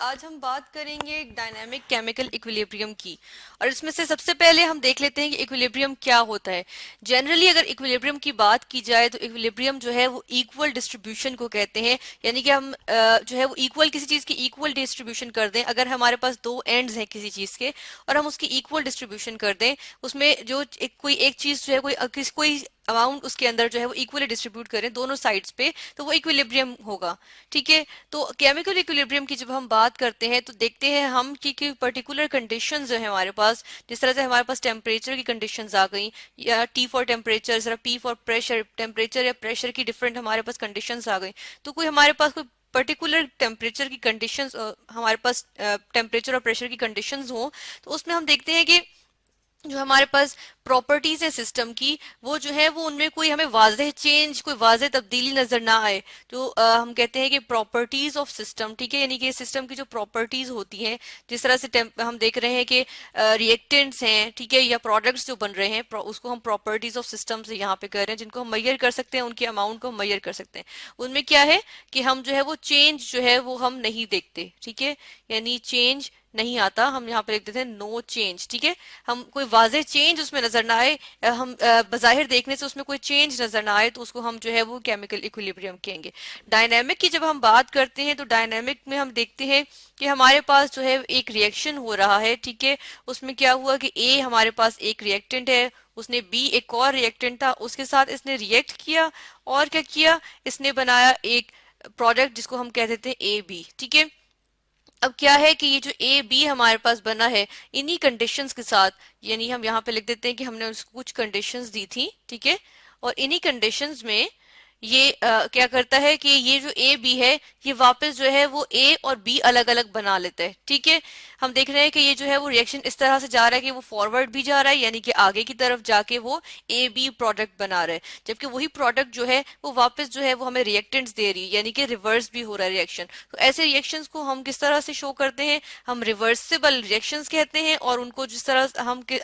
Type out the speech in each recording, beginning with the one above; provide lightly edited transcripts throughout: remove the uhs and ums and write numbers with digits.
आज हम बात करेंगे डायनामिक केमिकल इक्विलिब्रियम की। और इसमें से सबसे पहले हम देख लेते हैं कि इक्विलिब्रियम क्या होता है। जनरली अगर इक्विलिब्रियम की बात की जाए तो इक्विलिब्रियम जो है वो इक्वल डिस्ट्रीब्यूशन को कहते हैं। यानी कि हम जो है वो इक्वल किसी चीज की इक्वल डिस्ट्रीब्यूशन कर दें। अगर हमारे पास दो एंड्स हैं किसी चीज के और हम उसकी इक्वल डिस्ट्रीब्यूशन कर दें, उसमें जो कोई एक चीज जो है कोई अमाउंट उसके अंदर जो है वो इक्वली डिस्ट्रीब्यूट करें दोनों साइड्स पे, तो वो इक्विलिब्रियम होगा। ठीक है। तो केमिकल इक्विलिब्रियम की जब हम बात करते हैं तो देखते हैं हम कि पर्टिकुलर कंडीशंस जो है हमारे पास, जिस तरह से हमारे पास टेम्परेचर की कंडीशंस आ गई, या टी फॉर टेम्परेचर, जरा पी फॉर प्रेशर, टेम्परेचर या प्रेशर की डिफरेंट हमारे पास कंडीशंस आ गई। तो कोई हमारे पास कोई पर्टिकुलर टेम्परेचर की कंडीशंस, हमारे पास टेम्परेचर और प्रेशर की कंडीशंस हो, तो उसमें हम देखते हैं कि जो हमारे पास प्रॉपर्टीज है सिस्टम की, वो जो है वो उनमें कोई हमें वाजह चेंज, कोई वाजह तब्दीली नजर ना आए। तो हम कहते हैं कि प्रॉपर्टीज ऑफ सिस्टम, ठीक है, यानी कि सिस्टम की जो प्रॉपर्टीज होती हैं, जिस तरह से हम देख रहे हैं कि रिएक्टेंट्स हैं, ठीक है, या प्रोडक्ट्स जो बन रहे हैं, उसको हम प्रॉपर्टीज ऑफ सिस्टम से यहाँ पे कर रहे हैं, जिनको हम मैयर कर सकते हैं, उनके अमाउंट को हम मैयर कर सकते हैं। उनमें क्या है कि हम जो है वो चेंज जो है वो हम नहीं देखते, ठीक है, यानी चेंज नहीं आता। हम यहाँ पे लिख देते हैं नो चेंज, ठीक है। हम कोई वाज़ेह चेंज उसमें नजर ना आए, हम बज़ाहिर देखने से उसमें कोई चेंज नजर ना आए, तो उसको हम जो है वो केमिकल इक्विलिब्रियम कहेंगे। डायनामिक की जब हम बात करते हैं तो डायनामिक में हम देखते हैं कि हमारे पास जो है एक रिएक्शन हो रहा है, ठीक है। उसमें क्या हुआ कि ए हमारे पास एक रिएक्टेंट है, उसने बी एक और रिएक्टेंट था, उसके साथ इसने रिएक्ट किया, और क्या किया, इसने बनाया एक प्रोडक्ट जिसको हम कह देते हैं ए बी, ठीक है। अब क्या है कि ये जो ए बी हमारे पास बना है, इन्हीं कंडीशंस के साथ, यानी हम यहाँ पे लिख देते हैं कि हमने उसको कुछ कंडीशंस दी थी, ठीक है, और इन्हीं कंडीशंस में ये क्या करता है कि ये जो ए बी है, ये वापस जो है वो ए और बी अलग अलग बना लेता है, ठीक है। हम देख रहे हैं कि ये जो है वो रिएक्शन इस तरह से जा रहा है कि वो फॉरवर्ड भी जा रहा है, यानी कि आगे की तरफ जाके वो ए बी प्रोडक्ट बना रहा है, जबकि वही प्रोडक्ट जो है वो वापस जो है वो हमें रिएक्टेंट्स दे रही है, यानी कि रिवर्स भी हो रहा है रिएक्शन। तो ऐसे रिएक्शंस को हम किस तरह से शो करते हैं, हम रिवर्सिबल रिएक्शंस कहते हैं। और उनको जिस तरह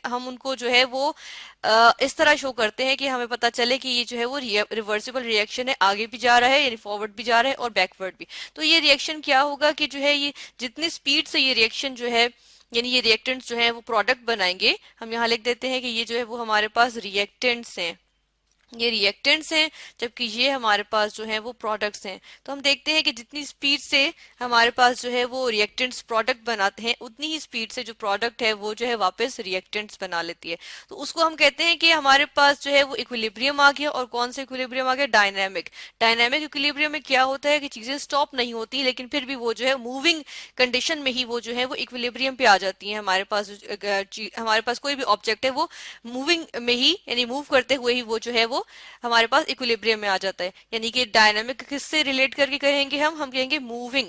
हम उनको जो है वो इस तरह शो करते हैं कि हमें पता चले कि ये जो है वो रिवर्सिबल रिएक्शन है, आगे भी जा रहा है यानी फॉरवर्ड भी जा रहा है और बैकवर्ड भी। तो ये रिएक्शन क्या होगा कि जो है ये जितनी स्पीड से ये रिएक्शन जो है, यानी ये रिएक्टेंट्स जो है वो प्रोडक्ट बनाएंगे, हम यहाँ लिख देते हैं कि ये जो है वो हमारे पास रिएक्टेंट्स हैं, ये रिएक्टेंट्स हैं, जबकि ये हमारे पास जो है वो प्रोडक्ट्स हैं। तो हम देखते हैं कि जितनी स्पीड से हमारे पास जो है वो रिएक्टेंट्स प्रोडक्ट बनाते हैं, उतनी ही स्पीड से जो प्रोडक्ट है वो जो है वापस रिएक्टेंट्स बना लेती है। तो उसको हम कहते हैं कि हमारे पास जो है वो इक्विलिब्रियम आ गया। और कौन सा इक्विलिब्रियम आ गया, डायनामिक। डायनामिक इक्विलिब्रियम में क्या होता है कि चीजें स्टॉप नहीं होती, लेकिन फिर भी वो जो है मूविंग कंडीशन में ही वो जो है वो इक्विलिब्रियम पे आ जाती है। हमारे पास कोई भी ऑब्जेक्ट है वो मूविंग में ही, यानी मूव करते हुए ही वो जो है वो हमारे पास इक्विलिब्रियम में आ जाता है। यानी कि डायनामिक किससे रिलेट करके कहेंगे, हम कहेंगे मूविंग,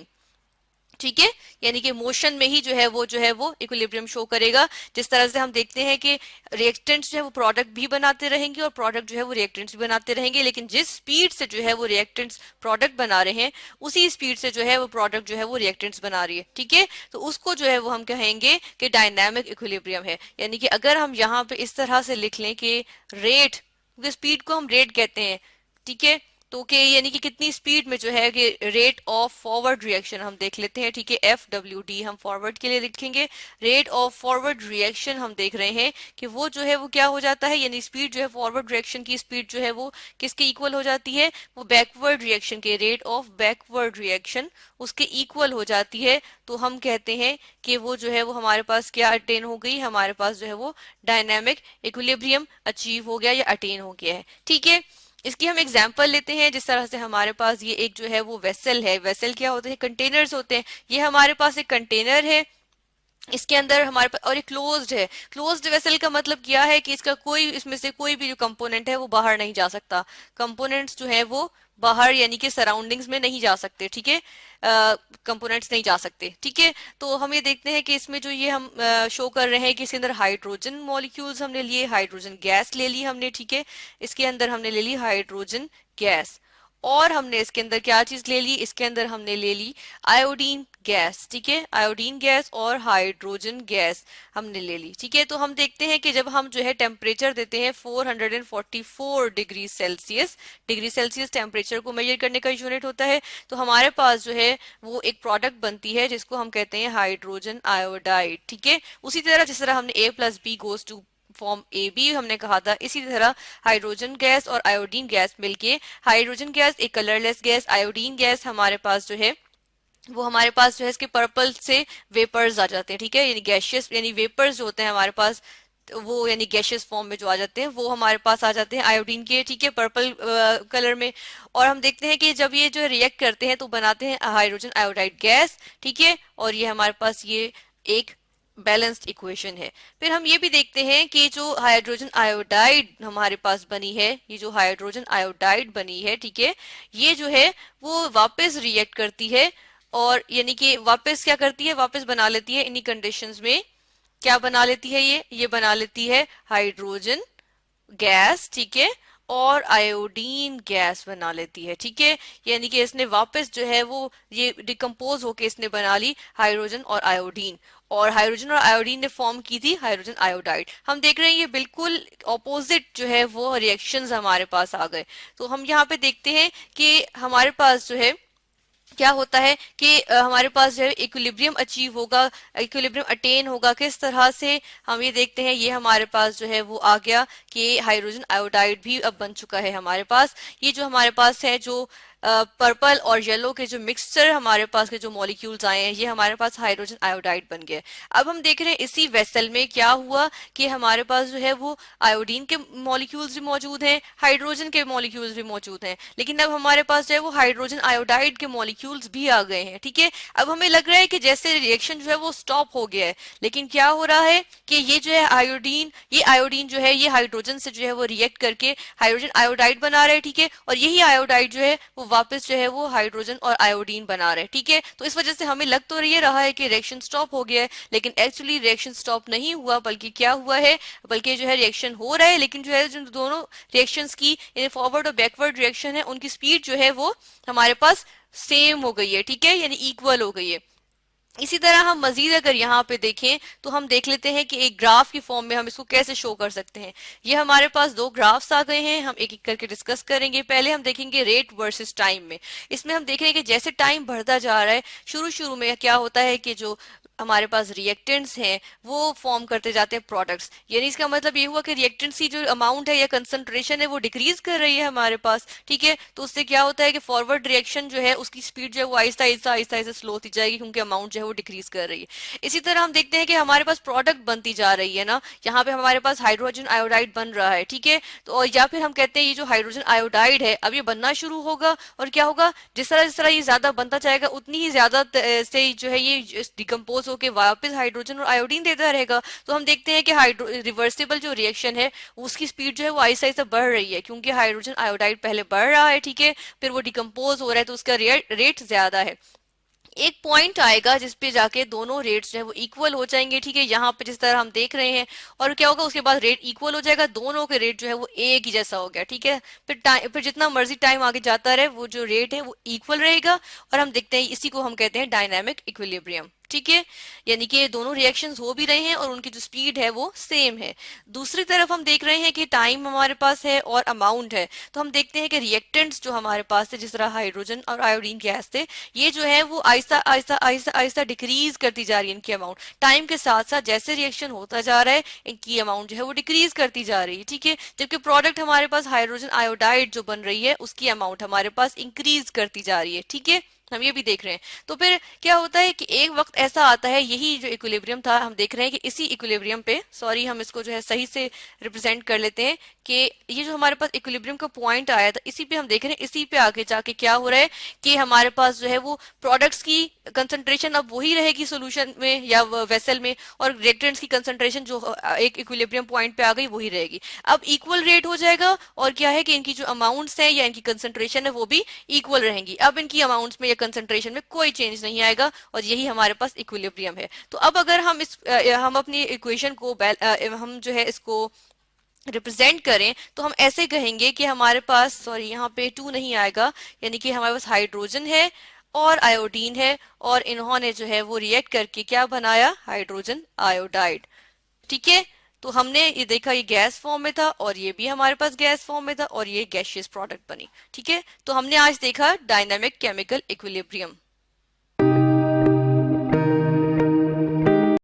ठीक है, यानी कि मोशन में ही जो है वो इक्विलिब्रियम शो करेगा। जिस तरह से हम देखते हैं कि रिएक्टेंट्स जो है वो प्रोडक्ट भी बनाते रहेंगे और प्रोडक्ट जो है वो रिएक्टेंट्स भी बनाते रहेंगे, लेकिन जिस स्पीड से जो है वो रिएक्टेंट्स प्रोडक्ट बना रहे हैं, उसी स्पीड से जो है वो प्रोडक्ट जो है वो रिएक्टेंट्स बना रही है, ठीक है। तो उसको जो है वो हम कहेंगे कि डायनामिक इक्विलिब्रियम है। यानी कि अगर हम यहाँ पे इस तरह से लिख लें कि रेट, क्योंकि स्पीड को हम रेट कहते हैं, ठीक है, तो के यानी कि कितनी स्पीड में जो है कि रेट ऑफ फॉरवर्ड रिएक्शन हम देख लेते हैं, ठीक है, एफ डब्ल्यू डी हम फॉरवर्ड के लिए लिखेंगे। रेट ऑफ फॉरवर्ड रिएक्शन हम देख रहे हैं कि वो जो है वो क्या हो जाता है, यानी स्पीड जो है फॉरवर्ड रिएक्शन की स्पीड जो है वो किसके इक्वल हो जाती है, वो बैकवर्ड रिएक्शन के, रेट ऑफ बैकवर्ड रिएक्शन उसके इक्वल हो जाती है। तो हम कहते हैं कि वो जो है वो हमारे पास क्या अटेन हो गई, हमारे पास जो है वो डायनामिक इक्विलिब्रियम अचीव हो गया या अटेन हो गया है, ठीक है। इसकी हम एग्जाम्पल लेते हैं। जिस तरह से हमारे पास ये एक जो है वो वेसल है, वेसल क्या होते हैं, कंटेनर्स होते हैं। ये हमारे पास एक कंटेनर है, इसके अंदर हमारे पास, और ये क्लोज्ड है। क्लोज्ड वेसल का मतलब क्या है कि इसका कोई, इसमें से कोई भी जो कंपोनेंट है वो बाहर नहीं जा सकता। कंपोनेंट्स जो है वो बाहर यानी कि सराउंडिंग्स में नहीं जा सकते, ठीक है, कंपोनेंट्स नहीं जा सकते, ठीक है। तो हम ये देखते हैं कि इसमें जो ये हम शो कर रहे हैं कि इसके अंदर हाइड्रोजन मॉलिक्यूल्स हमने लिए, हाइड्रोजन गैस ले ली हमने, ठीक है, इसके अंदर हमने ले ली हाइड्रोजन गैस। और हमने इसके अंदर क्या चीज ले ली, इसके अंदर हमने ले ली आयोडीन गैस, ठीक है, आयोडीन गैस और हाइड्रोजन गैस हमने ले ली, ठीक है। तो हम देखते हैं कि जब हम जो है टेम्परेचर देते हैं 444 डिग्री सेल्सियस टेम्परेचर को मेजर करने का यूनिट होता है, तो हमारे पास जो है वो एक प्रोडक्ट बनती है जिसको हम कहते हैं हाइड्रोजन आयोडाइड, ठीक है। उसी तरह जिस तरह हमने A plus B goes to form A B हमने कहा था, इसी तरह हाइड्रोजन गैस और आयोडीन गैस मिलके, हाइड्रोजन गैस एक कलरलेस गैस, आयोडीन गैस हमारे पास जो है वो हमारे पास जो है इसके पर्पल से वेपर्स आ जाते हैं, ठीक है, यानी गैशियस यानी वेपर्स जो होते हैं हमारे पास, तो वो यानी गैशियस फॉर्म में जो आ जाते हैं वो हमारे पास आ जाते हैं आयोडीन के, ठीक है, पर्पल कलर में। और हम देखते हैं कि जब ये जो रिएक्ट करते हैं तो बनाते हैं हाइड्रोजन आयोडाइड गैस, ठीक है, और ये हमारे पास ये एक बैलेंस्ड इक्वेशन है। फिर हम ये भी देखते हैं कि जो हाइड्रोजन आयोडाइड हमारे पास बनी है, ये जो हाइड्रोजन आयोडाइड बनी है, ठीक है, ये जो है वो वापस रिएक्ट करती है, और यानी कि वापस क्या करती है, वापस बना लेती है इन्हीं कंडीशंस में, क्या बना लेती है, ये बना लेती है हाइड्रोजन गैस, ठीक है, और आयोडीन गैस बना लेती है, ठीक है। यानी कि इसने वापस जो है वो ये डिकम्पोज होके इसने बना ली हाइड्रोजन और आयोडीन, और हाइड्रोजन और आयोडीन ने फॉर्म की थी हाइड्रोजन आयोडाइड। हम देख रहे हैं ये बिल्कुल ऑपोजिट जो है वो रिएक्शंस हमारे पास आ गए। तो हम यहाँ पे देखते हैं कि हमारे पास जो है क्या होता है कि हमारे पास जो है इक्विलिब्रियम अचीव होगा, इक्विलिब्रियम अटेन होगा किस तरह से, हम ये देखते हैं, ये हमारे पास जो है वो आ गया कि हाइड्रोजन आयोडाइड भी अब बन चुका है हमारे पास। ये जो हमारे पास है जो पर्पल और येलो के जो मिक्सचर हमारे पास के जो मॉलिक्यूल्स आए हैं, ये हमारे पास हाइड्रोजन आयोडाइड बन गए। अब हम देख रहे हैं इसी वेसल में क्या हुआ कि हमारे पास जो है वो आयोडीन के मॉलिक्यूल्स भी मौजूद हैं, हाइड्रोजन के मॉलिक्यूल्स भी मौजूद हैं, लेकिन अब हमारे पास जो है वो हाइड्रोजन आयोडाइड के मॉलिक्यूल्स भी आ गए हैं, ठीक है। अब हमें लग रहा है कि जैसे रिएक्शन जो है वो स्टॉप हो गया है, लेकिन क्या हो रहा है कि ये जो है आयोडीन जो है ये हाइड्रोजन से जो है वो रिएक्ट करके हाइड्रोजन आयोडाइड बना रहे हैं, ठीक है, और यही आयोडाइड जो है वो वापस जो है वो हाइड्रोजन और आयोडीन बना रहे हैं, ठीक है। तो इस वजह से हमें लग तो ये रहा है कि रिएक्शन स्टॉप हो गया है, लेकिन एक्चुअली रिएक्शन स्टॉप नहीं हुआ, बल्कि क्या हुआ है, बल्कि जो है रिएक्शन हो रहा है, लेकिन जो है जो दोनों रिएक्शंस की फॉरवर्ड और बैकवर्ड रिएक्शन है उनकी स्पीड जो है वो हमारे पास सेम हो गई है, ठीक है, यानी इक्वल हो गई है। इसी तरह हम मजीद अगर यहाँ पे देखें तो हम देख लेते हैं कि एक ग्राफ की फॉर्म में हम इसको कैसे शो कर सकते हैं। ये हमारे पास दो ग्राफ्स आ गए हैं, हम एक एक करके डिस्कस करेंगे। पहले हम देखेंगे रेट वर्सेस टाइम में। इसमें हम देख रहे हैं कि जैसे टाइम बढ़ता जा रहा है, शुरू शुरू में क्या होता है कि जो हमारे पास रिएक्टेंट्स हैं वो फॉर्म करते जाते हैं प्रोडक्ट्स, यानी इसका मतलब ये हुआ कि रिएक्टेंट्स की जो अमाउंट है या कंसंट्रेशन है वो डिक्रीज कर रही है हमारे पास, ठीक है। तो उससे क्या होता है कि फॉरवर्ड रिएक्शन जो है उसकी स्पीड जो है वो आहिस्ता आहिस्ता आहिस्ता आहिस्ता स्लो होती जाएगी, क्योंकि अमाउंट जो है वो डिक्रीज कर रही है। इसी तरह हम देखते हैं कि हमारे पास प्रोडक्ट बनती जा रही है ना, यहाँ पे हमारे पास हाइड्रोजन आयोडाइड बन रहा है, ठीक है। तो और या फिर हम कहते हैं ये जो हाइड्रोजन आयोडाइड है अब ये बनना शुरू होगा, और क्या होगा, जिस तरह ये ज्यादा बनता जाएगा उतनी ही ज्यादा से जो है ये डिकम्पोज होकर वापस हाइड्रोजन और आयोडीन देता रहेगा। तो हम देखते हैं कि रिवर्सिबल जो रिएक्शन है उसकी स्पीड जो है वो आहिस्ता आहिस्ता बढ़ रही है, क्योंकि हाइड्रोजन आयोडाइड पहले बढ़ रहा है, ठीक है, फिर वो डिकम्पोज हो रहा है तो उसका रेट ज्यादा है। एक पॉइंट आएगा जिसपे जाके दोनों रेट्स जो है वो इक्वल हो जाएंगे, ठीक है, यहाँ पे जिस तरह हम देख रहे हैं, और क्या होगा उसके बाद रेट इक्वल हो जाएगा, दोनों के रेट जो है वो एक ही जैसा हो गया, ठीक है। फिर जितना मर्जी टाइम आगे जाता रहे वो जो रेट है वो इक्वल रहेगा, और हम देखते हैं इसी को हम कहते हैं डायनामिक इक्विलिब्रियम, ठीक है, यानी कि दोनों रिएक्शंस हो भी रहे हैं और उनकी जो स्पीड है वो सेम है। दूसरी तरफ हम देख रहे हैं कि टाइम हमारे पास है और अमाउंट है, तो हम देखते हैं कि रिएक्टेंट्स जो हमारे पास थे जिस तरह हाइड्रोजन और आयोडीन गैस थे, ये जो है वो आहिस्ता आहिस्ता आहिस्ता आहिस्ता डिक्रीज करती जा रही है इनकी अमाउंट, टाइम के साथ साथ जैसे रिएक्शन होता जा रहा है इनकी अमाउंट जो है वो डिक्रीज करती जा रही है, ठीक है। जबकि प्रोडक्ट हमारे पास हाइड्रोजन आयोडाइड जो बन रही है उसकी अमाउंट हमारे पास इंक्रीज करती जा रही है, ठीक है, हम ये भी देख रहे हैं। तो फिर क्या होता है कि एक वक्त ऐसा आता है, यही जो इक्विलिब्रियम था हम देख रहे हैं कि इसी इक्विलिब्रियम पे, सॉरी हम इसको जो है सही से रिप्रेजेंट कर लेते हैं कि ये जो हमारे पास इक्विलिब्रियम का पॉइंट आया था इसी पे हम देख रहे हैं, इसी पे आगे जाके क्या हो रहा है कि हमारे पास जो है वो प्रोडक्ट्स की कंसंट्रेशन अब वही रहेगी सोल्यूशन में या वेसल में, और रिएक्टेंट्स की कंसंट्रेशन जो एक इक्विलिब्रियम पॉइंट पे आ गई वही रहेगी। अब इक्वल रेट हो जाएगा, और क्या है कि इनकी जो अमाउंट्स हैं या इनकी कंसंट्रेशन है वो भी इक्वल रहेंगी। अब इनकी अमाउंट्स में या कंसंट्रेशन में कोई चेंज नहीं आएगा, और यही हमारे पास इक्विलिब्रियम है। तो अब अगर हम अपनी इक्वेशन को हम जो है इसको रिप्रेजेंट करें तो हम ऐसे कहेंगे कि हमारे पास, सॉरी यहाँ पे टू नहीं आएगा, यानी कि हमारे पास हाइड्रोजन है और आयोडीन है, और इन्होंने जो है वो रिएक्ट करके क्या बनाया, हाइड्रोजन आयोडाइड। ठीक है, तो हमने ये देखा ये गैस फॉर्म में था, और ये भी हमारे पास गैस फॉर्म में था, और ये गैशियस प्रोडक्ट बनी। ठीक है, तो हमने आज देखा डायनामिक केमिकल इक्विलिब्रियम।